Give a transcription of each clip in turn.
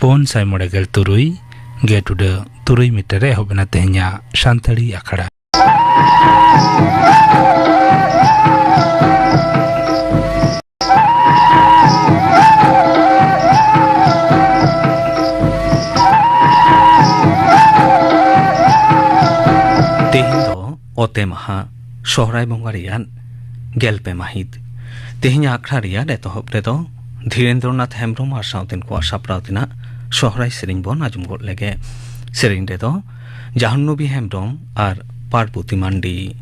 Pon Sai Modagel Turui, get to the Turui Mitere Hobenatenya, Shantari Akara. Tehindo Ote Maha, Shorai Bongarian, Gelpe Mahid. Tehinya Akraria de Tohoptedo, Dhirendranath Hembrom are South in Kwasha Pratina, Shorai Seringbon Ajumgot Lege, Serindedo, Jahannubi Hembrom are Parputi Mandi.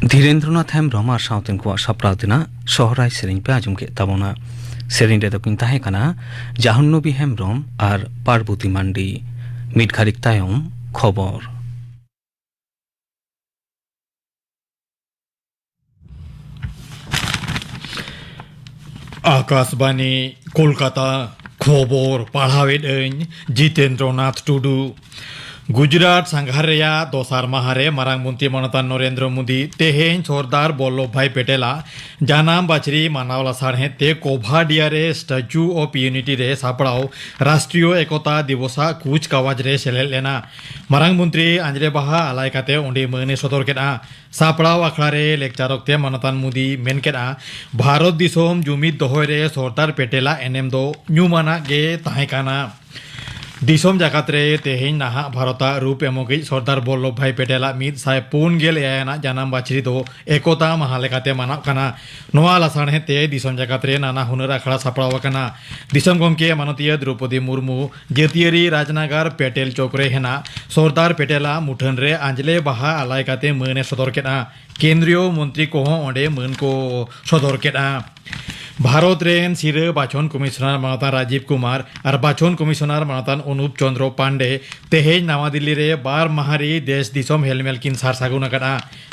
Dhirendranath Hembrom are South in Kwasha Pratina, Shorai Sering Pajum Tabona, Serinde the Quintahekana, Jahannubi Hembrom are Parputi Mandi, Midkarik Tayom, Khobor. Akashvani Kolkata खबर पढ़ावे जितेंद्रनाथ टुडू गुजरात संघार रेया दोसार माहारे मारांग मंत्री मनतान नरेंद्र मोदी तेहेन सरदार वल्लभ भाई patella जानाम बाचरी मानावला साढ़े ते कोभाडिया रे स्टैच्यू ऑफ यूनिटी रे सापड़ाव राष्ट्रीय एकता दिवसा कूच कावाज रे सेलेद लेना मारांग मंत्री आंजरे बाहा आलायकाते उंडी मने सदर केदा सापड़ाव आखड़ा रे लेक्चारकते मनतान मोदी मेन केदा भारत दिसोम जुमिद दोहय रे सरदार पेटेला एनेम दो न्यूमाना गे ताहेकाना दिसोम जाकात रे तेहेन नाहा भारता रूप एमोगी सरदार वल्लभ भाई पेटेला मिद साय पुन गेल एयाना जानाम बाचरी दो एकता महालेकाते मानाव काना नोआ लासाणे ते दिसोम जाकात रे नाना हुनर आखड़ा सापड़ाव काना दिसोम गमके माननीय द्रौपदी मुर्मू जेतियारी राजनगर पेटेल चौक रे हेना सरदार पेटेला मुठन रे आंजले बाहा आलायकाते मने सदर केदा केंद्रीय मंत्री को ओंडे मन को सदर केदा भारत रेन सिरे बाचन कमिशनर मानतान राजीव कुमार और बाचन कमिशनर मानतान अनुप चंद्र पांडे तेहेज नवा दिल्ली रे बार माहारी देश दिसोम हेलमेल किन सार सागुन अकड़ा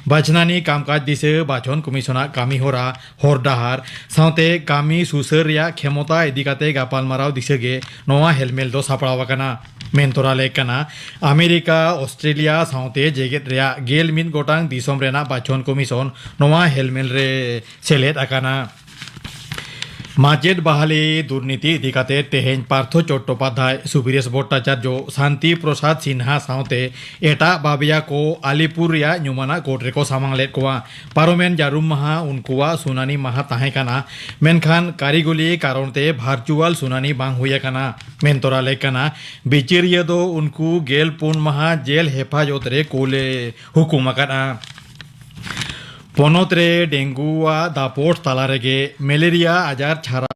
बाचनानी कामकाज दिसे बाचन कमिशनर कामी होरा हर डाहार साउते कामी सुसर रिया क्षमता इदिकाते गापाल माराव दिसेगे नवा हेलमेल दो सापड़ाव काना मेनतोरा लेकना अमेरिका ऑस्ट्रेलिया साउते जेगेत रिया गेल मिन गोटांग दिसोम रेना बाचन कमिशन नवा हेलमेल रे सेलेद अकाना माचेद बहाली दुर्नीति इदिकाते तेहेन पार्थो चट्टोपाध्याय सुबीरेश भट्टाचार्य शांति प्रसाद सिन्हा साउते एटा बाबिया को आलिपुर रिया न्यूमाना कोर्ट रेको सामांगलेद कोआ पारोमेन जारुम माहा उनकुआ सुनानी माहा ताहेकाना मेनखान कारिगुली कारणते भार्चुअल सुनानी बांग हुया काना मेनतोरा लेकाना बिचिरिया दो उनको गेल पुन माहा जेल हेफाजत रे कोले हुकुम अकाना पनत रे डेंगुआ दापोट तालारेगे मेलेरिया आजार छारा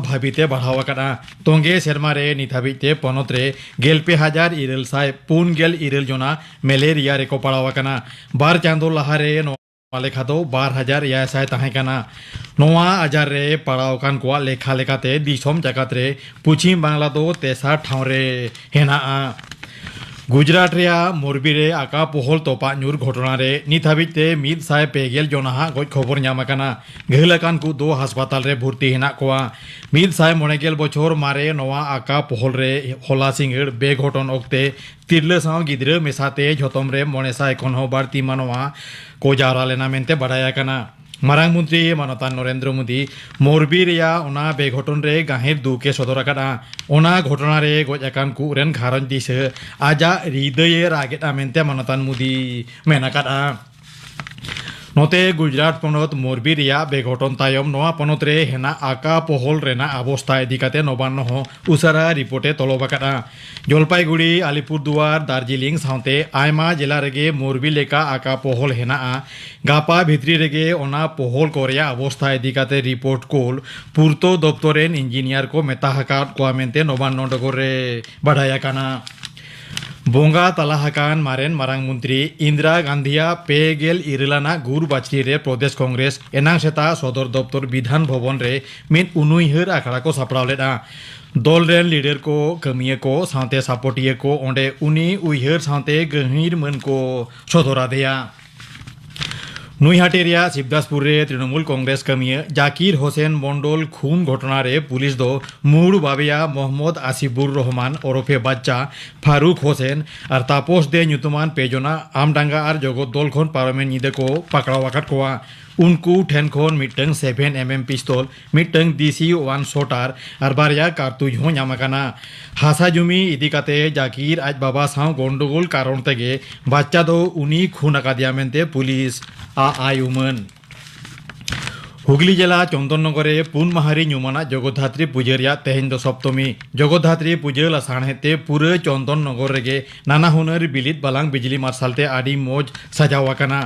भाबीते बढ़ावा काना तोंगे सेरमा रे निथाबिते पनत रे गेलपे हजार इरेल साय पुन गेल इरेल जोना मेलेरिया रे को पड़ावा काना बार चांदो लहारे लेखा दो 12,000 यासाय ताहेकाना नोआ आजार रे पड़ाव कान को लेखा लेखाते दिसोम जगत रे पश्चिम बांग्ला दो 63 ठाव रे हेना गुजरात रिया मोरबी रे आका पोहल तोपा न्यूर घटना रे नित हाबिते मिद साय पेगेल जोनाहा गज खबर नामाकाना घेलाकान को दो हासपाताल रे भर्ती हेना कोआ मिद साय मोनेगेल बछर मारे नवा आका पोहल रे होला सिंगड़ बे घटन ओक्ते तिरले साव गिद्रे मेसाते झतम रे मोनेसा एखन हो बारती मानवा को जावरा लेना मेनते बडाया काना मारांग मंत्री मानतान नरेंद्र मोदी मोरबी रिया ओना बेघटन रे गाहिर दुके सदर अकादा ओना घटना रे गज आकान को रेन घारन दिसे आजा हृदय रागेटा मेनते मानतान मोदी मेनाकादा नोते गुजरात पनत मोरबी रिया बेघटन तायम नोआ पनत रे हेना आका पोहल रेना अवस्था इदिकाते नबान्न हो उसारा रिपोर्टे तलबाकादा जलपाईगुड़ी आलिपुरदुआर दार्जिलिंग साउते आयमा जिला रेगे मोरबी लेका आका पोहल हेना गापा भित्री रेगे ओना पोहल कोरिया अवस्था इदिकाते रिपोर्ट कोल पूर्तो दप्तरेन इंजिनियर को मेता हकात को मेनते नबान्न डगर रे बढ़ाया काना बोंगा तलाहाकान मारेन मारांग मंत्री इंदिरा गांधीया पेगेल इरलाना गुर बाचरी रे प्रदेश कांग्रेस एनांग सेता सदर दप्तर विधान भवन रे मिन उनुइहर आखड़ा को सापड़ाव लेदा दल रेन लीडर को कमिये को साउते सापोटिये को ओंडे उनी उइहर साउते गहिर मन को सदरा देया नुईहाटेरिया शिवदासपुर रे तृणमूल कांग्रेस कमिये जाकिर होसेन मंडल खून घटना रे पुलिस दो मूड बाबिया मोहम्मद आसिफुर रहमान ओरफे बाच्चा फारूक होसेन और तापोस दे न्यूतमान पेजना आमडांगा और जगत दल खन पार्लामेंट निदे को पकड़ाव आकाद कोआ उनको ठेन खन मिटंग 7mm पिस्तल मिटंग DC-1 शॉटर और बारिया कारतुज हो नामाकाना हासा जुमी इदिकाते जाकिर आज बाबा साव गंडगोल कारण तेगे बाच्चा दो उनी खून अकादिया मेनते पुलिस आयुमन हुगली जिला चंदननगरे पुन माहारी न्यूमाना जगद्धात्री पूजा रिया तेहेन दो सप्तमी जगद्धात्री पूजा लासाणेते पूरे चंदननगर रेगे नाना हुनर बिलित बालांग बिजली मार्शालते आडी मोज सजावाकाना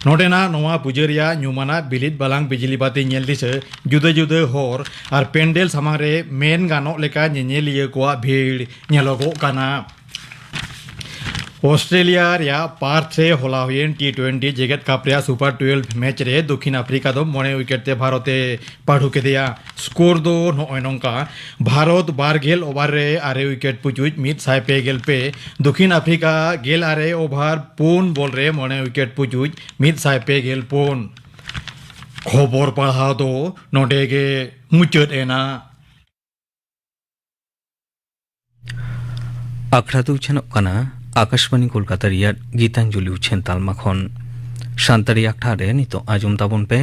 नोडेना नोआ पूजा रिया न्यूमाना बिलित बालांग बिजली बाती नेल दिसे जुदे जुदे हर और पेंडेल सामांग रे मेन गानो लेका नेनेलिया कोआ भीड़ नेलोगो काना ऑस्ट्रेलिया रिया पार्थ रे होला हुएन T20 जेगेट कप रिया सुपर 12 मैच रे दक्षिण अफ्रीका दो मने विकेट ते भारते पाढ़ु के दिया स्कोर दो नय नंका भारत 12 ओवर रे 8 विकेट पुचुज मिद साय पे गेल पे दक्षिण अफ्रीका गेल 8 ओवर पुन बॉल रे मने विकेट पुचुज मिद साय पे गेल पुन खबर पढ़ा दो नोडेगे मुचद एना। आखड़ा तो उछेनोग कना आकाशवाणी कोलकाता रियाद गीतांजलि उछेन तालमा खन सानताड़ी आखड़ा रे नितो आजम ताबन पे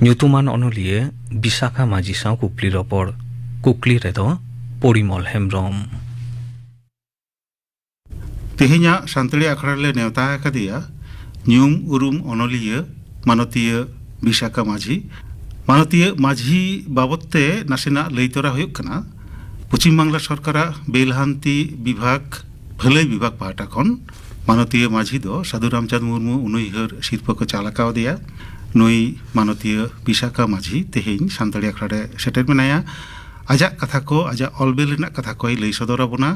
ᱧᱩᱛᱩᱢᱟᱱ ᱚᱱᱚᱞᱤᱭᱟᱹ ᱵᱤᱥᱟᱠᱷᱟ ᱢᱟᱹᱡᱷᱤ ᱥᱟᱶ ᱠᱩᱠᱞᱤ ᱨᱚᱯᱚᱲ ᱠᱩᱠᱞᱤ ᱨᱮᱫᱚ ᱯᱚᱨᱤᱢᱚᱞ ᱦᱮᱢᱵᱨᱚᱢ ᱛᱮᱦᱮᱧᱟᱜ ᱥᱟᱱᱛᱟᱲᱤ ᱟᱠᱷᱲᱟ ᱨᱮ ᱱᱮᱣᱛᱟ ᱟᱠᱟᱫᱮᱭᱟ ᱧᱩᱢ ᱩᱨᱩᱢ ᱚᱱᱚᱞᱤᱭᱟᱹ ᱢᱟᱱᱚᱛᱤᱭᱟᱹ ᱵᱤᱥᱟᱠᱷᱟ ᱢᱟᱹᱡᱷᱤ ᱢᱟᱱᱚᱛᱤᱭᱟᱹ ᱢᱟᱹᱡᱷᱤ ᱵᱟᱵᱚᱫ ᱛᱮ ᱱᱟᱥᱮᱱᱟᱜ ᱞᱟᱹᱭ ᱛᱚᱨᱟ ᱦᱩᱭᱩᱜ ᱠᱟᱱᱟ ᱯᱚᱪᱷᱤᱢ ᱵᱟᱝᱞᱟ ᱥᱚᱨᱠᱟᱨᱟᱜ ᱵᱮᱞᱦᱟᱱᱛᱤ ᱵᱤᱵᱷᱟᱜᱽ ᱵᱷᱟᱹᱞᱟᱹᱭ ᱵᱤᱵᱷᱟᱜᱽ ᱯᱟᱦᱴᱟ ᱠᱷᱚᱱ ᱢᱟᱱᱚᱛᱤᱭᱟᱹ ᱢᱟᱹᱡᱷᱤ ᱫᱚ ᱥᱟᱹᱫᱷᱩ ᱨᱟᱢᱪᱟᱸᱫᱽ ᱢᱩᱨᱢᱩ ᱩᱱᱩᱭᱦᱟᱹᱨ ᱥᱤᱨᱯᱟᱹ ᱠᱚ ᱪᱟᱞ ᱟᱠᱟᱣᱟᱫᱮᱭᱟ नुई मानतीय विशाखा माझी तेहेñ सानताड़ी आखड़ा रे सेटेर मेनाया आजा कथा को आजा अलबेल रेना कथा को लई सदर आबोना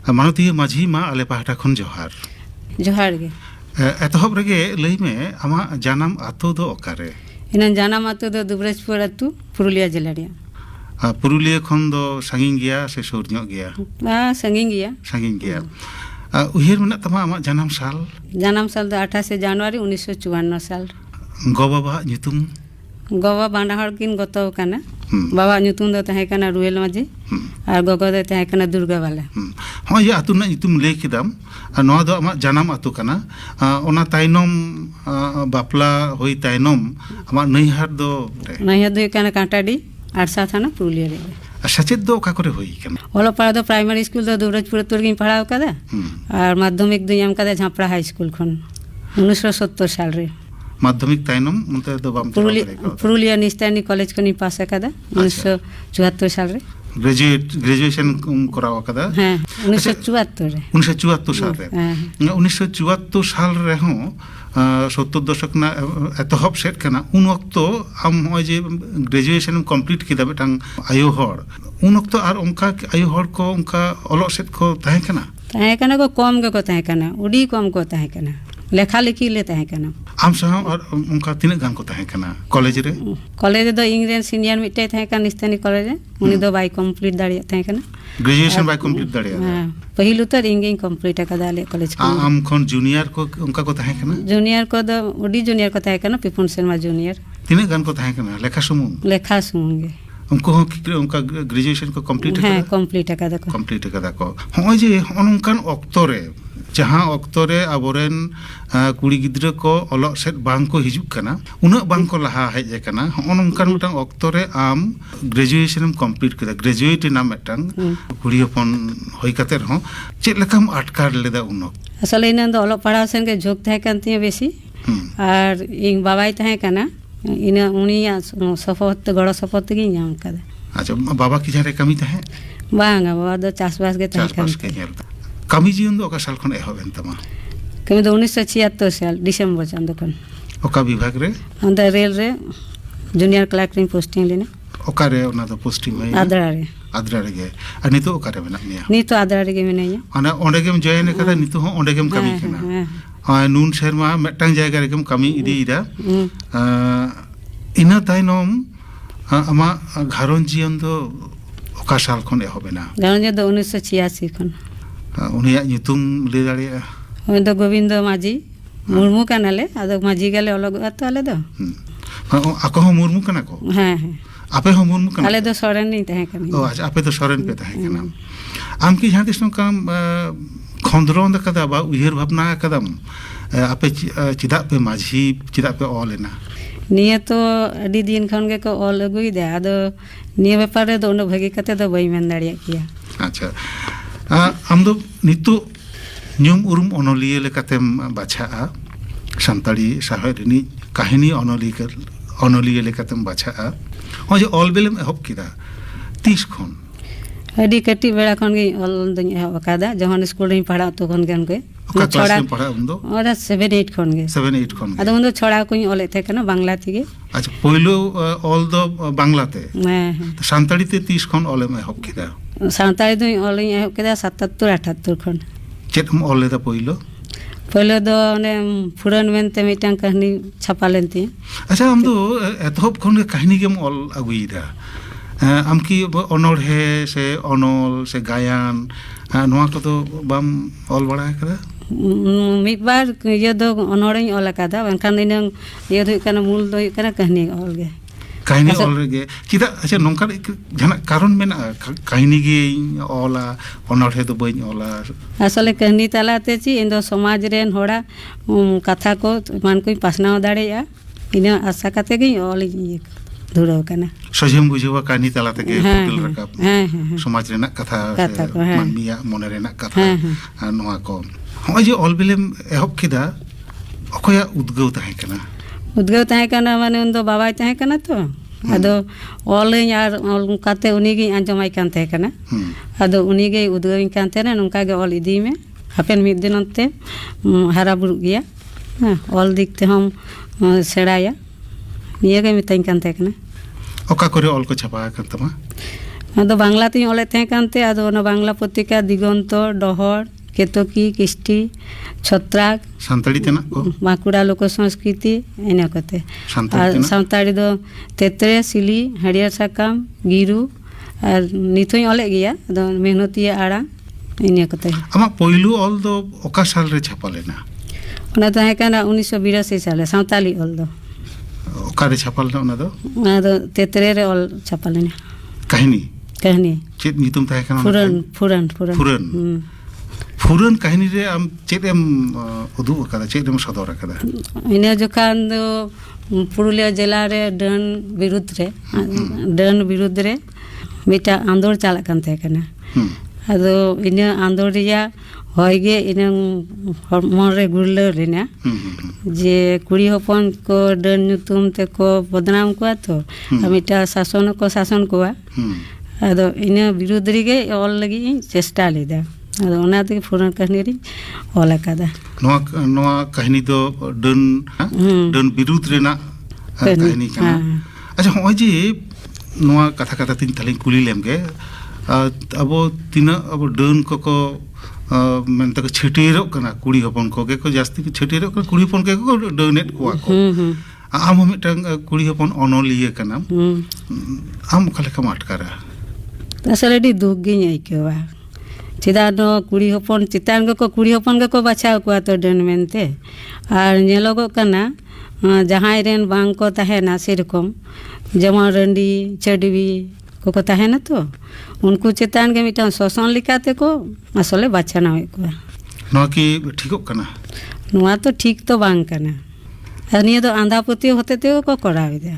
मानतीय माझी मा आले पाहटा खन जोहार जोहार गे एतहब रेगे लई में आमा जानाम आतो दो ओकारे इन जानाम आतो दो दुबराजपुर आतो पुरुलिया जिला रे पुरुलिया खन दो सांगिन गया से सुर ᱧᱚᱜ गया सांगिन गया उहिर मेना तमा आमा जानाम साल दो 28 जनवरी 1954 साल गो बाबा ᱧᱩᱛᱩᱢ गोवा बांडा हर किन गतो काना बाबा ᱧᱩᱛᱩᱢ दो तहे काना रुएल माझी और गोगो दो तहे काना दुर्गा वाला हां ये आतु ना ᱧᱩᱛᱩᱢ लई केदाम नोआ दो आमा जानाम आतु काना ओना ताइनोम बापला होई ताइनोम आमा नैहार दो काना कांटाडी आरसा थाना पुरुलिया रे सचेत दो का करे होई काना ओलो पढ़ा दो प्राइमरी स्कूल दो दुबराजपुर तोर गिन पढ़ाव कादा और माध्यमिक दो एम कादा झापड़ा हाई स्कूल खन 1970 साल रे माध्यमिक ताइनम मुते दो बाम पुरुलिया निस्तानी कॉलेज को नि पास कादा 1974 साल रे ग्रेजुएशन कराव कादा हां 1974 साल रे 1974 साल रे हो 70 दशक ना एतहब सेट कना उन वक्त हम होय जे ग्रेजुएशन कंप्लीट किदा बेटांग आयो हर उन वक्त आर उनका आयो हर को उनका ओलो सेट को ताहे कना को कम को ताहे कना उडी कम को ताहे कना लेखा लिखी ले ताहे कना आम सह और उनका तीन गान को ताहे कना कॉलेज दो इंग्रेन सीनियर मिटे ताहे कना निस्तानी कॉलेज उनी दो बाई कंप्लीट दाड़िया ताहे कना ग्रेजुएशन बाई कंप्लीट दाड़िया पहिलो तो इंगिंग कंप्लीट कदा ले कॉलेज आम खन जूनियर को उनका को ताहे कना जूनियर को दो उडी जूनियर को ताहे कना पिपुन शर्मा जूनियर तीन गान को ताहे कना लेखा सुमुंगे उनको उनका ग्रेजुएशन को कंप्लीट कदा को होय जे अनंकान अक्तरे जहां अक्तरे आबोरेन कुड़ी गिद्रा को ओलो सेट बांग को हिजुक कना उना बांग को लहा हेज कना अनंकान मिटांग अक्तरे आम ग्रेजुएशन कंप्लीट कदा ग्रेजुएट ना मिटांग कुड़ी अपन होय काते रहो चेत लकाम अटकार लेदा उन असले इन दो ओलो पढ़ाव सेन के जोक थाय कांती बेसी और इन बाबाई थाय कना इन उनिया सपोर्ट गड़ो सपोर्ट गी नाम कदा अच्छा बाबा की जारे कमी ताहे बांगा बाबा दो चासबास के ताहे कमी जीवन दो का साल खन एहोबेन तमा कमी दो 1976 साल दिसंबर चांद खन ओका विभाग रे अंदर रेल रे जूनियर क्लर्क रे पोस्टिंग लेना ओका रे ओना दो पोस्टिंग में आद्रा रे गे आ नितो ओका रे मेना मिया नितो आद्रा रे गे मेनाया अना ओंडे गेम जॉइन कदा नितो हो ओंडे गेम कमी कना नून शर्मा मेटांग जायगा रे गेम कमी इदी इदा इना ताइनोम आमा घारोन जीवन दो ओका साल खन एहोबेना घारोन दो 1986 खन उनिया ᱧᱩᱛᱩᱢ ले दाड़िया ओय दो गोविंद माझी मुर्मू कानाले आदो माझी गेले अलग तो आले दो आको हो मुर्मू कना को हां आपे हो मुर्मू कना आले दो सोरेन नहीं ताहे कना ओ अच्छा आपे तो सोरेन पे ताहे कना आम की जहां तिसनो काम खंदरों कदा बा उहिर भावना कदम आपे चिदा पे माझी चिदा पे ओलेना निया तो अडी दिन खन के को ओल अगुई दे आदो निया व्यापार दो न भगी कते दो बई मेन दाड़िया किया अच्छा आम दो नितो ᱧᱩᱢ उरुम अनलिया लेकातेम बाछाआ सानताड़ी साहित्य रिनी काहिनी अनलिया लेकातेम बाछाआ हो जे अलबेलम एहब किदा 30 खन अडी कटी बेड़ा खन गे अल दन एहब कादा जहन स्कूल रे पढ़ा तो खन गन के छोड़ा पढ़ा उंदो और 7-8 खन गे अदो उंदो छोड़ा कोई ओले थे कना बांग्ला तिगे अच्छा पहिलो ऑल दो बांग्लाते तो सानताड़ी ते 30 खन ओलेम एहब किदा सानताड़ी दो ओले एहब किदा 77-78 खन चेत हम ओले दा पहिलो दो ने फुरन मेनते मिटांग कहानी छापा लेनती अच्छा हम दो एतहब खन कहानी गेम ऑल अगुईदा आम की अनोढ़े से अनल से गायन नोआ को तो बाम ऑल बड़ा कदा मिद बार ये दो अनोढ़े ऑल कादा वनखान इन ये दो कना मूल दो कना कहानी ऑल गे ᱠᱟᱹᱦᱱᱤ ᱚᱞ ᱨᱮᱜᱮ ᱪᱮᱫᱟᱜ ᱟᱪᱪᱷᱟ ᱱᱚᱝᱠᱟ ᱡᱟᱦᱟᱱᱟᱜ ᱠᱟᱨᱚᱱ ᱢᱮᱱᱟᱜᱼᱟ ᱠᱟᱹᱦᱱᱤ ᱜᱤᱧ ᱚᱞᱟ ᱚᱱᱚᱬᱦᱮ ᱫᱚ ᱵᱟᱹᱧ ᱚᱞᱟ ᱟᱥᱚᱞᱮ ᱠᱟᱹᱦᱱᱤ ᱛᱟᱞᱟᱛᱮ ᱪᱮᱫ ᱤᱧ ᱫᱚ ᱥᱚᱢᱟᱡᱽ ᱨᱮᱱ ᱦᱚᱲᱟᱜ ᱠᱟᱛᱷᱟ ᱠᱚ ᱮᱢᱟᱱ ᱠᱚᱧ ᱯᱟᱥᱱᱟᱣ ᱫᱟᱲᱮᱭᱟᱜᱼᱟ ᱤᱱᱟᱹ ᱟᱥᱟ ᱠᱟᱛᱮ ᱜᱤᱧ ᱚᱞᱤᱧ ᱫᱷᱩᱨᱟᱹᱣ ᱠᱟᱱᱟ ᱥᱚᱡᱷᱮᱢ ᱵᱩᱡᱷᱟᱹᱣᱟ ᱠᱟᱹᱦᱱᱤ ᱛᱟᱞᱟ ᱛᱮᱜᱮ ᱯᱷᱩᱴᱮᱞ ᱨᱟᱠᱟᱵ ᱦᱮᱸ ᱥᱚᱢᱟᱡᱽ ᱨᱮᱱᱟᱜ ᱠᱟᱛᱷᱟ ᱠᱚ, ᱦᱮᱸ᱾ ᱢᱟᱹᱱᱢᱤᱭᱟᱜ ᱢᱚᱱᱮ ᱨᱮᱱᱟᱜ ᱠᱟᱛᱷᱟ ᱱᱚᱣᱟ ᱠᱚ ᱦᱚᱸᱜᱼᱚᱭ ᱡᱮ ᱚᱞ ᱵᱤᱞᱮᱢ ᱮᱦᱚᱵ ᱠᱮᱫᱟ ᱚᱠᱚᱭᱟᱜ ᱩᱫᱽᱜᱟᱹᱣ ᱛᱟᱦᱮᱸ ᱠᱟᱱᱟ ᱩᱫᱽᱜᱟᱹᱣ ᱛᱟᱦᱮᱸ ᱠᱟᱱᱟ ᱢᱟᱱᱮ ᱩᱱᱫᱚ ᱵᱟᱵᱟᱭ ᱛᱟᱦᱮᱸ ᱠᱟᱱᱟ ᱛᱚ ᱟᱫᱚ ᱚᱞᱟᱹᱧ ᱟᱨ ᱚᱞ ᱠᱟᱛᱮ ᱩᱱᱤᱜᱤᱧ ᱟᱸᱡᱚᱢᱟᱭ ᱠᱟᱱ ᱛᱟᱦᱮᱸ ᱠᱟᱱᱟ ᱟᱫᱚ ᱩᱱᱤᱜᱮ ᱩᱫᱽᱜᱟᱹᱣᱤᱧ ᱠᱟᱱ ᱛᱟᱦᱮᱱᱟ ᱱᱚᱝᱠᱟ ᱜᱮ ᱚᱞ ᱤᱫᱤᱭ ᱢᱮ ᱦᱟᱯᱮᱱ ᱢᱤᱫ ᱫᱤᱱ ᱚᱱᱛᱮ ᱦᱟᱨᱟ ᱵᱩᱨᱩᱜ ᱜᱮᱭᱟ ᱚᱞ ᱫᱤᱠ ᱛᱮᱦᱚᱸ ᱥᱮᱬᱟᱭᱟ ᱱᱤᱭᱟᱹᱜᱮ ᱢᱤᱛᱟᱹᱧ ᱠᱟᱱ ᱛᱟᱦᱮᱸ ᱠᱟᱱᱟ ᱚᱠᱟ ᱠᱚᱨᱮ ᱚᱞ ᱠᱚ ᱪᱷᱟᱯᱟ ᱟᱠᱟᱱ ᱛᱟᱢᱟ ᱟᱫᱚ ᱵᱟᱝᱞᱟ ᱛᱤᱧ ᱚᱞᱮᱫ ᱛᱟᱦᱮᱸ ᱠᱟᱱᱛᱮ ᱟᱫᱚ ᱚᱱᱟ ᱵᱟᱝᱞᱟ ᱯᱚᱛᱨᱤᱠᱟ ᱫᱤᱜᱚᱱᱛᱚ ᱰᱚᱦᱚᱲ ᱠᱮᱛᱚᱠᱤ ᱠᱤᱥᱴᱤ ᱪᱷᱚᱛᱨᱟᱠ ᱥᱟᱱᱛᱟᱲᱤ ᱛᱮᱱᱟᱜ ᱠᱚ বাঁকুড়া লোক সংস্কৃতি ᱤᱱᱟᱹ ᱠᱚᱛᱮ ᱥᱟᱱᱛᱟᱲᱤ আর ᱛᱮᱱᱟᱜ ᱥᱟᱱᱛᱟᱲᱤ ᱫᱚ ᱛᱮᱛᱨᱮ ᱥᱤᱞᱤ ᱦᱟᱹᱨᱭᱟᱹᱲ ᱥᱟᱠᱟᱢ ᱜᱤᱨᱩ ᱟᱨ ᱱᱤᱛᱚᱧ ᱚᱞᱮᱫ ᱜᱮᱭᱟ ᱟᱫᱚ ᱢᱮᱦᱱᱚᱛᱤᱭᱟᱹ ᱟᱲᱟᱝ ᱤᱱᱟᱹ ᱠᱚᱛᱮ ᱟᱢᱟᱜ ᱯᱳᱭᱞᱳ ᱚᱞ ᱫᱚ ᱚᱠᱟ ᱥᱟᱞ ᱨᱮ ᱪᱷᱟᱯᱟ ᱞᱮᱱᱟ ᱚᱱᱟ ᱛᱟᱦᱮᱸ ᱠᱟᱱᱟ 1982 সালে সাঁওতালি ᱚᱞ ᱫᱚ ᱚᱠᱟᱨᱮ ᱪᱷᱟᱯᱟ ᱞᱮᱱᱟ ᱚᱱᱟ ᱫᱚ ᱛᱮᱛᱨᱮ ᱨᱮ ᱚᱞ ᱪᱷᱟᱯᱟ ᱞᱮᱱᱟ ᱠᱟᱹᱦᱱᱤ ᱠᱟᱹᱦᱱᱤ ᱪᱮᱫ ᱧᱩᱛᱩᱢ ᱛᱟᱦᱮᱸ ᱠᱟᱱᱟ ᱯᱷᱩᱨᱟᱱ ᱯᱷᱩᱨᱟᱱ ᱠᱟᱹᱦᱱᱤ ᱨᱮ ᱟᱢ ᱪᱮᱫ ᱮᱢ ᱩᱫᱩᱜ ᱟᱠᱟᱫᱟ ᱪᱮᱫ ᱮᱢ ᱥᱚᱫᱚᱨ ᱟᱠᱟᱫᱟ ᱤᱱᱟᱹ ᱡᱚᱠᱷᱚᱱ ᱫᱚ পুরুলিয়া ᱡᱮᱞᱟ ᱨᱮ ᱰᱟᱹᱱ ᱵᱤᱨᱩᱫᱽ ᱨᱮ ᱢᱤᱫᱴᱟᱝ ᱟᱸᱫᱳᱲ ᱪᱟᱞᱟᱜ ᱠᱟᱱ ᱛᱟᱦᱮᱸ ᱠᱟᱱᱟ ᱟᱫᱚ ᱤᱱᱟᱹ ᱟᱸᱫᱳᱲ ᱨᱮᱭᱟᱜ ᱦᱚᱭ ᱜᱮ ᱤᱱᱟᱹ ᱦᱚᱲᱢᱚ ᱨᱮ ᱜᱩᱨᱞᱟᱹᱣ ᱞᱮᱱᱟ ᱡᱮ ᱠᱩᱲᱤ ᱦᱚᱯᱚᱱ ᱠᱚ ᱰᱟᱹᱱ ᱧᱩᱛᱩᱢ ᱛᱮᱠᱚ ᱵᱚᱫᱱᱟᱢ ᱠᱚᱣᱟ ᱛᱚ ᱟᱨ ᱢᱤᱫᱴᱟᱝ ᱥᱟᱥᱚᱱ ᱦᱚᱸᱠᱚ ᱥᱟᱥᱚᱱ ᱠᱚᱣᱟ ᱟᱫᱚ ᱤᱱᱟᱹ ᱵᱤᱨᱩᱫᱽ ᱨᱮᱜᱮ ᱚᱞ ᱞᱟᱹᱜᱤᱫ ᱤᱧ ᱪᱮᱥᱴᱟ ᱞᱮᱫᱟ ᱟᱫᱚ ᱚᱱᱟ ᱛᱮᱜᱮ ᱯᱷᱩᱨᱟᱱ ᱠᱟᱹᱦᱱᱤ ᱨᱤᱧ ᱚᱞ ᱟᱠᱟᱫᱟ ᱱᱚᱣᱟ ᱠᱟᱹᱦᱱᱤ ᱫᱚ ᱰᱟᱹᱱ ᱵᱤᱨᱩᱫᱽ ᱨᱮᱱᱟᱜ ᱠᱟᱹᱦᱱᱤ ᱠᱟᱱᱟ ᱟᱪᱪᱷᱟ ᱦᱚᱸᱜᱼᱚᱭ ᱡᱮ ᱱᱚᱣᱟ ᱠᱟᱛᱷᱟ ᱠᱟᱛᱷᱟ ᱛᱤᱧ ᱛᱟᱦᱞᱮᱧ ᱠᱩᱞᱤ ᱞᱮᱢ ᱜᱮ ᱟᱵᱚ ᱛᱤᱱᱟᱹᱜ ᱟᱵᱚ ᱰᱟᱹᱱ ᱠᱚᱠᱚ ᱢᱮᱱᱛᱮ ᱠᱚ ᱪᱷᱟᱹᱴᱭᱟᱹᱨᱚᱜ ᱠᱟᱱᱟ ᱠᱩᱲᱤ ᱦᱚᱯᱚᱱ ᱠᱚᱜᱮ ᱠᱚ ᱡᱟᱹᱥᱛᱤ ᱠᱚ ᱪᱷᱟᱹᱴᱭᱟᱹᱨᱚᱜ ᱠᱟᱱᱟ ᱠᱩᱲᱤ ᱦᱚᱯᱚᱱ ᱠᱚᱜᱮ ᱠᱚ ᱰᱟᱹᱱᱮᱫ ᱠᱚᱣᱟ ᱠᱚ ᱟᱢ ᱦᱚᱸ ᱢᱤᱫᱴᱟᱝ ᱠᱩᱲᱤ ᱦᱚᱯᱚन ᱚᱱᱚᱞᱤᱭᱟᱹ ᱠᱟᱱᱟᱢ ᱟᱢ ᱚᱠᱟ ᱞᱮᱠᱟᱢ ᱟᱴᱠᱟᱨᱟ ᱟᱥᱚᱞᱮ ᱟᱹᱰᱤ ᱫᱩᱠ ᱜᱤᱧ ᱟᱹᱭᱠᱟᱹᱣᱟ ᱪᱮᱫᱟᱜ ᱫᱚ ᱠᱩᱲᱤ ᱦᱚᱯᱚᱱ ᱪᱮᱛᱟᱱ ᱠᱩᱲᱤ ᱦᱚᱯᱚᱱ ᱜᱮᱠᱚ ᱵᱟᱪᱷᱟᱣ ᱠᱚᱣᱟ ᱛᱚ ᱰᱟᱹᱱ ᱢᱮᱱᱛᱮ ᱟᱨ ᱧᱮᱞᱚᱜᱚᱜ ᱠᱟᱱᱟ ᱡᱟᱦᱟᱸᱭ ᱨᱮᱱ ᱵᱟᱝ ᱠᱚ ᱛᱟᱦᱮᱱᱟ ᱥᱮᱨᱚᱠᱚᱢ ᱡᱮᱢᱚᱱ ᱨᱟᱺᱰᱤ ᱪᱟᱹᱰᱣᱤ ᱠᱚᱠᱚ ᱛᱟᱦᱮᱱᱟ ᱛᱚ ᱩᱱᱠᱩ ᱪᱮᱛᱟᱱ ᱜᱮ ᱢᱤᱫᱴᱟᱝ ᱥᱚᱥᱚᱱ ᱞᱮᱠᱟ ᱛᱮᱠᱚ ᱟᱥᱚᱞᱮ ᱵᱟᱪᱷᱱᱟᱣᱮᱫ ᱠᱚᱣᱟ ᱱᱚᱣᱟ ᱠᱤ ᱴᱷᱤᱠᱚᱜ ᱠᱟᱱᱟ ᱱᱚᱣᱟ ᱛᱚ ᱴᱷᱤᱠ ᱛᱚ ᱵᱟᱝ ᱠᱟᱱᱟ ᱟᱨ ᱱᱤᱭᱟᱹ ᱫᱚ ᱟᱸᱫᱷᱟ ᱯᱟᱹᱛᱭᱟᱹᱣ ᱦᱚᱛᱮ ᱛᱮᱜᱮ ᱠᱚ ᱠᱚᱨᱟᱣ ᱮᱫᱟ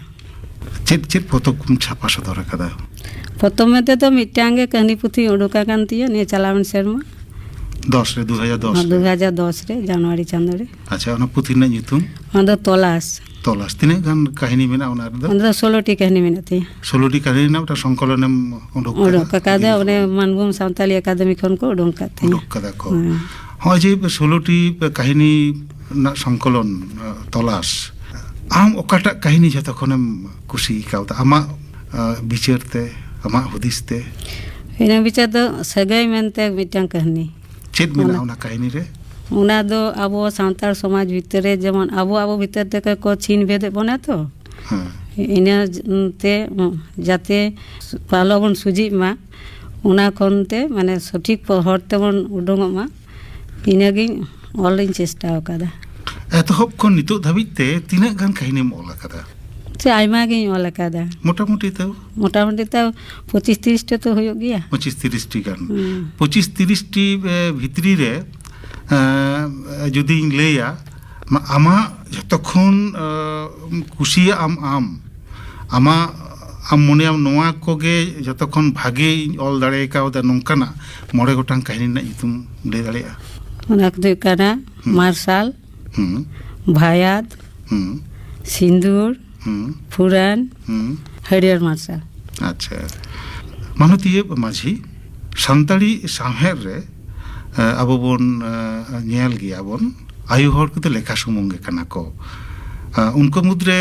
ᱪᱮᱫ ᱯᱚᱛᱚᱵ ᱠᱚᱢ ᱪᱷᱟᱯᱟ ᱥᱚᱫᱚᱨ ᱟᱠᱟᱫᱟ ᱯᱨᱚᱛᱷᱚᱢ ᱛᱮᱫᱚ ᱢᱤᱫᱴᱟᱝ ᱜᱮ ᱠᱟᱹᱦᱱᱤ ᱯᱩᱛᱷᱤ ᱩᱰᱩᱠ ᱟᱠᱟᱱ ᱛᱤᱧᱟᱹ ᱱᱤᱭᱟᱹ ᱪᱟᱞᱟᱣᱮᱱ ᱥᱮᱨᱢᱟ 2010 ᱨᱮ ᱡᱟᱱᱩᱣᱟᱨᱤ ᱪᱟᱸᱫᱳ ᱨᱮ ᱟᱪᱪᱷᱟ ᱚᱱᱟ ᱯᱩᱛᱷᱤ ᱨᱮᱱᱟᱜ ᱧᱩᱛᱩᱢ ᱚᱱᱟ ᱫᱚ ᱛᱚᱞᱟᱥ ᱛᱤᱱᱟᱹᱜ ᱜᱟᱱ ᱠᱟᱹᱦᱱᱤ ᱢᱮᱱᱟᱜᱼᱟ ᱚᱱᱟ ᱨᱮᱫᱚ ᱚᱱᱟ ᱫᱚ 16ᱴᱤ ᱠᱟᱹᱦᱱᱤ ᱢᱮᱱᱟᱜ ᱛᱤᱧᱟᱹ 16ᱴᱤ ᱠᱟᱹᱦᱱᱤ ᱨᱮᱱᱟᱜ ᱢᱤᱫᱴᱟᱝ ᱥᱚᱝᱠᱚᱞᱚᱱᱮᱢ ᱩᱰᱩᱠ ᱟᱠᱟᱫᱟ ᱚᱱᱮ ᱢᱟᱱᱵᱷᱩᱢ ᱥᱟᱱᱛᱟᱞᱤ ᱮᱠᱟᱰᱮᱢᱤ ᱠᱷᱚᱱ ᱠᱚ ᱩᱰᱩᱠ ᱟᱠᱟᱫ ᱛᱤᱧᱟᱹ ᱩᱰᱩᱠ ᱠᱟᱫᱟ ᱠᱚ ᱦᱚᱸᱜᱼᱚᱭ ᱡᱮ 16ᱴᱤ ᱠᱟᱹᱦᱱᱤ ᱨᱮᱱᱟᱜ ᱥᱚᱝᱠᱚᱞᱚᱱ ᱛᱚᱞᱟᱥ ᱟᱢ ᱚᱠᱟᱴᱟᱜ ᱠᱟᱹᱦᱱᱤ ᱡᱚᱛᱚ ᱠᱷᱚᱱᱮᱢ ᱠᱩᱥᱤ ᱟᱠᱟᱣᱫᱟ ᱟᱢᱟᱜ ᱵᱤᱪᱟᱹᱨ ᱛᱮ ᱟᱢᱟᱜ ᱦᱩᱫᱤᱥ ᱛᱮ ᱤᱧᱟᱹᱜ ᱵᱤᱪᱟᱹᱨ ᱫᱚ ᱥᱟᱹᱜᱟᱹᱭ ᱢᱮᱱᱛᱮ ᱢᱤᱫᱴᱟᱝ ᱠᱟᱹᱦᱱᱤ ᱪᱮᱫ ᱢᱮᱱᱟᱜᱼᱟ ᱚᱱᱟ ᱠᱟᱹᱦᱱᱤ ᱨᱮ ᱚᱱᱟ ᱫᱚ ᱟᱵᱚ ᱥᱟᱱᱛᱟᱲ ᱥᱚᱢᱟᱡᱽ ᱵᱷᱤᱛᱨᱤ ᱨᱮ ᱡᱮᱢᱚᱱ ᱟᱵᱚ ᱵᱷᱤᱛᱨ ᱛᱮᱜᱮ ᱠᱚ ᱪᱷᱤᱱ ᱵᱷᱮᱫᱮᱫ ᱵᱚᱱᱟ ᱛᱚ ᱤᱱᱟᱹᱛᱮ ᱡᱟᱛᱮ ᱟᱞᱚ ᱵᱚᱱ ᱥᱩᱡᱤᱜ ᱢᱟ ᱚᱱᱟ ᱠᱷᱚᱱᱛᱮ ᱢᱟᱱᱮ ᱥᱚᱴᱷᱤᱠ ᱦᱚᱨ ᱛᱮᱵᱚᱱ ᱩᱰᱩᱝᱚᱜ ᱢᱟ ᱤᱱᱟᱹᱜᱤᱧ ᱚᱞᱤᱧ ᱪᱮᱥᱴᱟ ᱟᱠᱟᱫᱟ ᱮᱛᱚᱦᱚᱵ ᱠᱷᱚᱱ ᱱᱤᱛᱚᱜ ᱫᱷᱟᱹᱵᱤᱡ ᱛᱮ ᱛᱤᱱᱟᱹᱜ ᱜᱟᱱ ᱠᱟᱹᱦᱱᱤᱢ ᱚᱞ ᱟᱠᱟᱫᱟ ᱟᱭᱢᱟ ᱜᱤᱧ ᱚᱞ ᱟᱠᱟᱫᱟ ᱢᱳᱴᱟᱢᱩᱴᱤ ᱛᱟᱣ 25-30ᱴᱟ ᱛᱚ ᱦᱩᱭᱩᱜ ᱜᱮᱭᱟ 25-30ᱴᱤ ᱜᱟᱱ 25-30ᱴᱤ ᱵᱷᱤᱛᱨᱤ ᱨᱮ ᱡᱩᱫᱤᱧ ᱞᱟᱹᱭᱟ ᱟᱢᱟᱜ ᱡᱚᱛᱚᱠᱷᱚᱱ ᱠᱩᱥᱤᱭᱟᱜ ᱟᱢ ᱢᱚᱱᱮᱭᱟᱢ ᱱᱚᱣᱟ ᱠᱚᱜᱮ ᱡᱚᱛᱚᱠᱷᱚᱱ ᱵᱷᱟᱜᱮᱧ ᱚᱞ ᱫᱟᱲᱮ ᱠᱟᱣᱫᱟ ᱱᱚᱝᱠᱟᱱᱟᱜ 9 ᱜᱚᱴᱟᱝ ᱠᱟᱹᱦᱱᱤ ᱨᱮᱱᱟগ ᱧᱩᱛᱩᱢ ᱞᱟᱹᱭ ᱫᱟᱲᱮᱭᱟᱜᱼᱟ ᱚᱱᱟ ᱠᱚᱫᱚ ᱦᱩᱭᱩᱜ ᱠᱟᱱᱟ ᱢᱟᱨᱥᱟᱞ ᱵᱷᱟᱭᱟᱫ সিন্দুর ফুরান হরিয়ার মার্শাল আচ্ছা মানতীয় মাঝি সান্তাড়ি সামহের রে আবো বন ñᱮᱞ ᱜᱮᱭᱟ ᱵᱚᱱ ᱟᱭᱩ ᱦᱚᱲ ᱠᱚᱫᱚ ᱞᱮᱠᱷᱟ ᱥᱩᱢᱩᱝ ᱜᱮ ᱠᱟᱱᱟ ᱠᱚ ᱩᱱᱠᱩ ᱢᱩᱫᱽᱨᱮ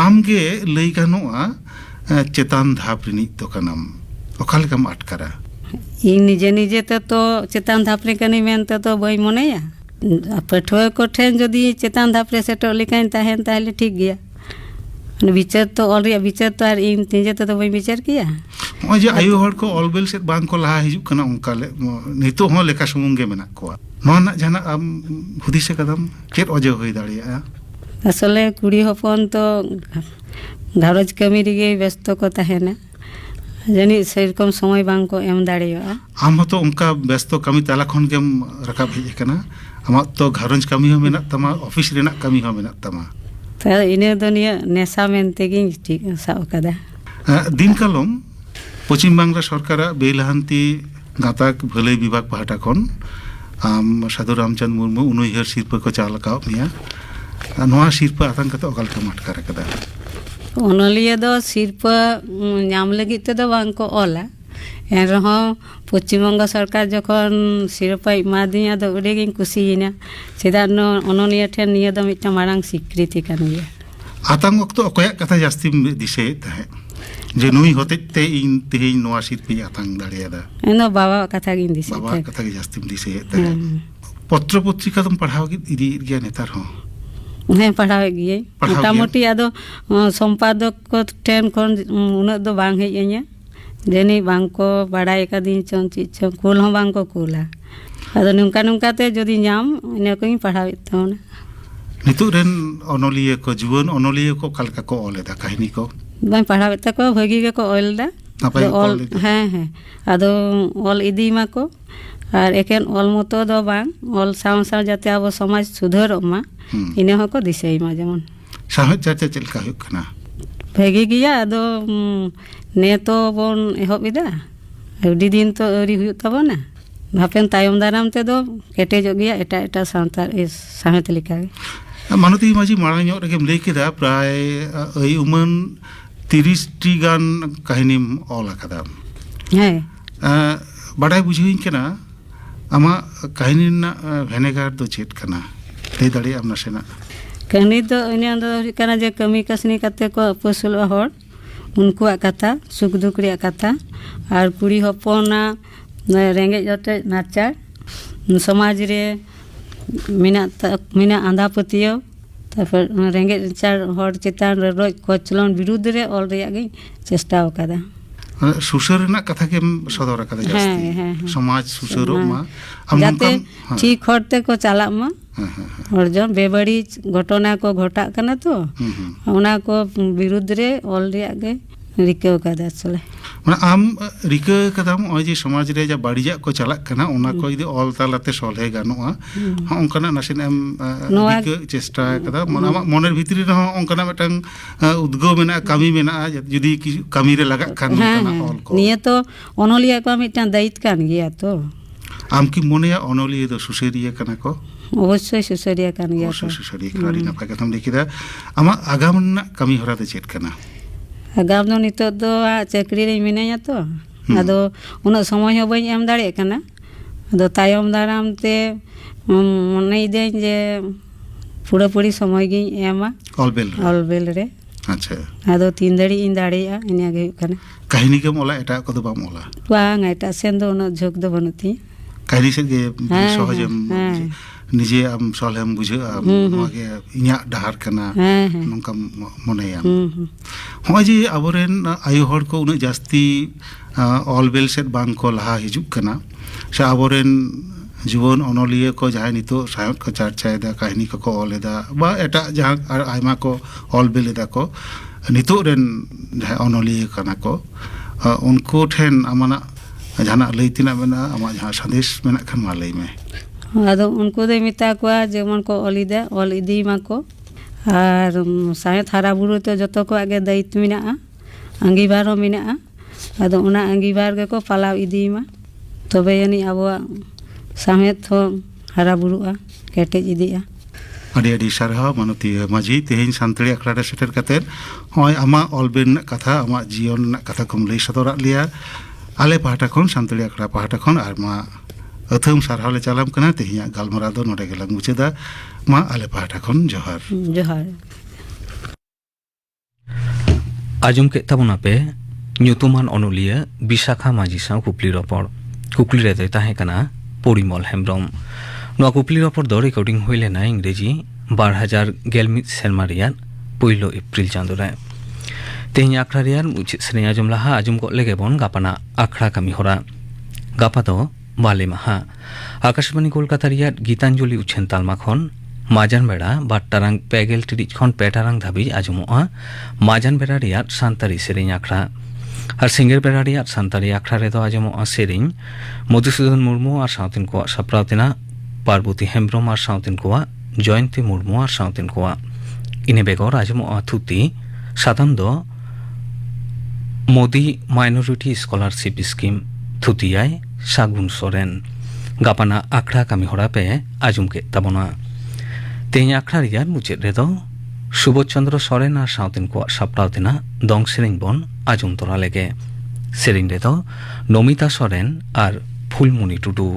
ᱟᱢᱜᱮ ᱞᱟᱹᱭ ᱜᱟᱱᱚᱜᱼᱟ ᱪᱮᱛᱟᱱ ᱫᱷᱟᱯ ᱨᱤᱱᱤᱡ ᱫᱚ ᱠᱟᱱᱟᱢ ᱚᱠᱟ ᱞᱮᱠᱟᱢ ᱟᱴᱠᱟᱨᱟ ᱤᱧ ᱱᱤᱡᱮ ᱛᱮ ᱪᱮᱛᱟᱱ ᱫᱷᱟᱯ ᱨᱮ ᱠᱟᱹᱱᱟᱹᱧ ᱢᱮᱱᱛᱮ ᱫᱚ ᱵᱟᱹᱧ ᱢᱚᱱᱮᱭᱟ ᱯᱟᱹᱴᱷᱩᱣᱟᱹ ᱠᱚᱴᱷᱮᱱ ᱡᱩᱫᱤ ᱪᱮᱛᱟᱱ ᱫᱷᱟᱯ ᱨᱮ ᱥᱮᱴᱮᱨ ᱞᱮᱠᱟᱧ ᱛᱟᱦᱮᱱ ᱛᱟᱦᱞᱮ ᱴᱷᱤक ᱜᱮᱭᱟ ᱵᱤᱪᱟᱹᱨ ᱛᱚ ᱚᱞ ᱨᱮᱭᱟᱜ ᱵᱤᱪᱟᱹᱨ ᱛᱚ ᱟᱨ ᱤᱧ ᱱᱤᱡᱮ ᱛᱮᱫᱚ ᱵᱟᱹᱧ ᱵᱤᱪᱟᱹᱨ ᱠᱮᱭᱟ ᱱᱚᱜᱼᱚᱭ ᱡᱮ ᱟᱭᱳ ᱦᱚᱲ ᱠᱚ ᱚᱞᱵᱮᱞ ᱥᱮᱫ ᱵᱟᱝ ᱠᱚ ᱞᱟᱦᱟ ᱦᱤᱡᱩᱜ ᱠᱟᱱᱟ ᱚᱱᱠᱟ ᱱᱤᱛᱚᱜ ᱦᱚᱸ ᱞᱮᱠᱷᱟ ᱥᱩᱢᱩᱝ ᱜᱮ ᱢᱮᱱᱟᱜ ᱠᱚᱣᱟ ᱱᱚᱣᱟ ᱨᱮᱱᱟᱜ ᱡᱟᱦᱟᱱᱟᱜ ᱟᱢ ᱦᱩᱫᱤᱥ ᱟᱠᱟᱫᱟᱢ ᱪᱮᱫ ᱚᱡᱮ ᱦᱩᱭ ᱫᱟᱲᱮᱭᱟᱜᱼᱟ ᱟᱥᱚᱞᱮ ᱠᱩᱲᱤ ᱦᱚᱯᱚᱱ ᱛᱚ घारज कमी रे व्यस्त को तहना जानी सेरकम समय बांग को एम दाड़ेया आम तो उनका व्यस्त कमी ताला खन गेम रकाब हेज कना आमा तो घारज कमी हो मेना तमा ऑफिस रेना कमी हो मेना तमा तो इने दुनिया नेशा मेनते गी ठीक साव कदा दिन कालम पश्चिम बांगला सरकार बेलहांती गाताक भलाई विभाग पाहटा खन साधु रामचंद्र मुर्मू उनहर शिल्प को चालका मिया नोआ शिल्प आतंक तो अकाल के मटकार कदा ओनलिया दो शिल्प नाम लगी ते दो बांग को ओला एन रहो पश्चिम बंग सरकार जखन शिरोपा इमा दिया दो उडेगी कुसीना सेदा नो ओनलिया ठेन निया दो मिटा मारांग स्वीकृति कान गया आतंक वक्त अकया कथा जास्ती दिसे तहे जे नुई होते ते इन तेही नोआ शिल्प आतंक दाड़ेदा एनो बाबा कथा गिन दिसे बाबा कथा के जास्ती दिसे तहे पत्र पत्रिका तुम पढ़ाओ इदी गया नेतार हो हाँ पढ़ावे गिए मोटामोटी आदो संपादक को ठेन खन उन दो बांग हेजइया जेनी बांग को बाड़ाय का दिन चन चीज कुल हो बांग को कुला आदो नुंका नुंका ते जदी नाम इने को पढ़ावे तोना नितु रेन अनोलिया को जीवन अनोलिया को कलका को ओलेदा कहानी को बांग पढ़ावे त को भगी के को ओलदा ऑल हाँ हाँ आदो ऑल इदी मा को और एकेन ऑल मतो दो बांग ऑल साव साव जाते अब समाज सुधर मा इने हको दिसई मा जेमन साहज चर्चा चलका हुक कना भेगी गिया आदो ने तो बोन एहबिदा अडी दिन तो अरी हुयु तबना भापेन तायम दाराम ते दो केटेजो गिया एटा एटा सांतार इस साहेत लिखा मानती माजी मारांग ᱧᱚᱜ ᱨᱮᱜᱮᱢ ᱞᱟᱹᱭ ᱠᱮᱫᱟ ᱯᱨᱟᱭ ᱟᱹᱭ ᱩᱢᱟᱹᱱ 30 ᱴᱤ ᱜᱟᱱ ᱠᱟᱹᱦᱱᱤᱢ ᱚᱞ ᱟᱠᱟᱫᱟ ᱦᱮᱸ ᱵᱟᱰᱟᱭ ᱵᱩᱡᱷᱟᱹᱣᱤᱧ ᱠᱟᱱᱟ ᱟᱢᱟᱜ ᱠᱟᱹᱦᱱᱤ ᱨᱮᱱᱟᱜ ᱵᱷᱮᱱᱮᱜᱟᱨ ᱫᱚ ᱪᱮᱫ ᱠᱟᱱᱟ ᱞᱟᱹᱭ ᱫᱟᱲᱮᱭᱟᱜ ᱟᱢ ᱱᱟᱥᱮᱱᱟᱜ कहानी तो इन कना जे कमी कसनी कते को पसुल हर उनको कथा सुख दुख रे कथा और कुड़ी हपना रेंगे जते नाचार समाज रे मिना आंधा पतियो तापर रेंगे चार हर चितान रोज कोचलन विरुद्ध रे ऑल रे गे चेष्टा कदा सुसर रेना कथा के सदर कदा जास्ती समाज सुसरो मा जाते ठीक हरते को चाला मा और जो बेबड़ी घटना को घटा कना तो उना को विरुद्ध रे ऑल रे गे रिके कदा चले माने आम रिके कदम ओय जे समाज रे जा बाड़ीजा को चला कना उना को यदि ऑल तालाते सलहे गानोआ ओंकना नासिन एम रिके चेष्टा कदा माने मोनेर भितरी रे ओंकना मिटन उद्गो मेना कमी मेना यदि कमी रे लगा खान ओंकना ऑल को निये तो ओनलिया को मिटन दायित्व कान गया तो आम की मोनेया ओनलिया दो सुसेरिया कना को अवश्य सुसरिया कान गया तो सुसरिया खाड़ी ना पाके तुम देखिदा आमा आगाम ना कमी होरा दे चेत कना आगाम दो नितो दो चाकरी रे मिनाया तो आदो उना समय हो बई एम दाड़े कना आदो तायम दाराम ते मने दे जे पूरा पूरी समय गी एमा ऑलबेल रे अच्छा आदो 3 दड़ी इन दाड़ेया इन्या गे कना कहानी के मोला एटा को दो बा मोला वांग एटा सेन दो न झोक दो बनती कहानी से गे सहजम निजे आम सलहेम बुझा मागे इन्या डहार कना नंका मनेया होय जे अबरेन आयु हर को उन जास्ती ऑलबेल सेट बांग को लहा हिजुक कना से अबरेन जीवन अनलिया को जहां नितो सायत को चर्चाएदा कहानी को ऑलेदा बा एटा जहां आयमा को ऑलबेलेदा को नितो रेन जहां अनलिया कना को उनको ठेन अमना जहां लैतिना मेना अमा जहां संदेश मेना खन मा लई में आदो उनको दे मिता को जेमन को ऑलिदा ऑल इदी मा को और सायत हारा बुरु तो जतो को आगे दायित्व मिना अंगीबार हो मिना आदो उना अंगीबार के को पालाव इदी मा तबे यानी अब सामेत हो हारा बुरुआ केटे इदिया अडी अडी सारहा मानती माजी तेहेन सानतड़ी अखड़ा सेटर कते होय आमा ऑलबेन कथा आमा जीवन कथा कम लई सदरा लिया आले पाहटा खन सानतड़ी अखड़ा पाहटा खन आर मा अथम सारहाले चालाम कना तेहिया गालमरा दो नोडे गेलां मुचेदा मा आले पाहटा खन जोहार जोहार आजम के तबना पे ᱧᱩᱛᱩᱢᱟᱱ ᱚᱱᱚᱞᱤᱭᱟᱹ ᱵᱤᱥᱟᱠᱷᱟ ᱢᱟᱹᱡᱷᱤ ᱥᱟᱶ ᱠᱩᱠᱞᱤ ᱨᱚᱯᱚᱲ ᱠᱩᱠᱞᱤ ᱨᱮ ᱛᱟᱦᱮᱸ ᱠᱟᱱᱟ ᱯᱚᱨᱤᱢᱚᱞ ᱦᱮᱢᱵᱨᱚᱢ ᱱᱚᱣᱟ ᱠᱩᱠᱞᱤ ᱨᱚᱯᱚᱲ ᱫᱚ ᱨᱮᱠᱚᱨᱰᱤᱝ ᱦᱩᱭ ᱞᱮᱱᱟ ᱤᱝᱨᱮᱡᱤ 2011 ᱥᱮᱨᱢᱟ ᱨᱮᱭᱟᱜ ᱯᱳᱭᱞᱳ ᱮᱯᱨᱤᱞ ᱪᱟᱸᱫᱳ ᱨᱮ ᱛᱮᱦᱮᱧ ᱟᱠᱷᱲᱟ ᱨᱮᱭᱟᱜ ᱢᱩᱪᱟᱹᱫ ᱥᱮᱨᱮᱧ ᱟᱸᱡᱚᱢ ᱞᱟᱦᱟ ᱟᱸᱡᱚᱢ ᱜᱚᱫ ᱞᱮᱜᱮ ᱵᱚᱱ ᱜᱟᱯᱟᱱᱟᱜ ᱟᱠᱷᱲᱟ ᱠᱟᱹᱢᱤ ᱦᱚᱨᱟ ᱜᱟᱯᱟ ᱫᱚ ᱵᱟᱞᱮ ᱢᱟᱦᱟ ᱟᱠᱟশবাণী ᱠᱳᱞᱠᱟᱛᱟ ᱨᱮᱭᱟᱜ ᱜীতাঞ্জলি ᱩᱪᱷᱟᱹᱱ ᱛᱟᱞᱢᱟ ᱠᱷᱚᱱ माजान बेड़ा 12 टारां 50 टिड़िज खन 2 टारां धाबी आजमोआ माजान बेड़ा रियाद सानतारी सेरें आखड़ा और सिंगर बेड़ा रियाद सानतारी आखड़ा रेदो आजमोआ सेरें मधुसूदन मुर्मू और साउथिन को सप्रावतिना पार्वती हेम्ब्रम और साउथिन को जयंती मुर्मू और साउथिन को इने बेगोर आजमोआ थुती साताम दो मोदी माइनॉरिटी स्कॉलरशिप स्कीम थुतियाय सागुन सोरेन गापाना आखड़ा कामी होड़ा पे आजुम के तबना तेज आखड़ा रियार मुचेद रेदो सुबोध चंद्र सोरेन और साउथिन को सप्रावतिना दंग सेरें बन आजुम तोरा लेगे सेरें रेदो नमिता सोरेन और फुलमुनि टुडू।